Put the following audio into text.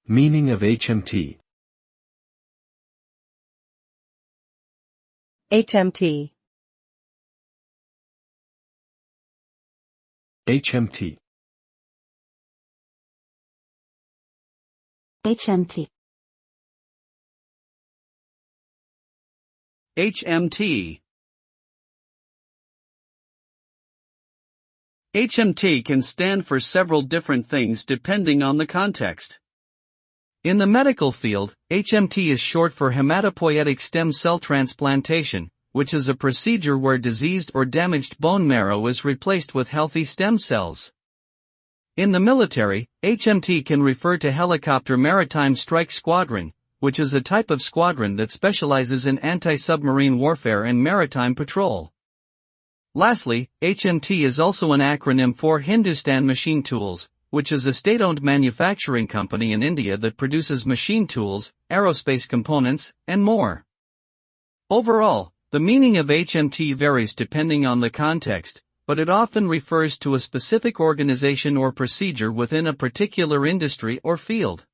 Meaning of HMT. HMT. HMT. HMT. HMT. HMT can stand for several different things depending on the context. In the medical field, HMT is short for hematopoietic stem cell transplantation, which is a procedure where diseased or damaged bone marrow is replaced with healthy stem cells. In the military, HMT can refer to Helicopter Maritime Strike Squadron, which is a type of squadron that specializes in anti-submarine warfare and maritime patrol. Lastly, HMT is also an acronym for Hindustan Machine Tools, which is a state-owned manufacturing company in India that produces machine tools, aerospace components, and more. Overall, the meaning of HMT varies depending on the context, but it often refers to a specific organization or procedure within a particular industry or field.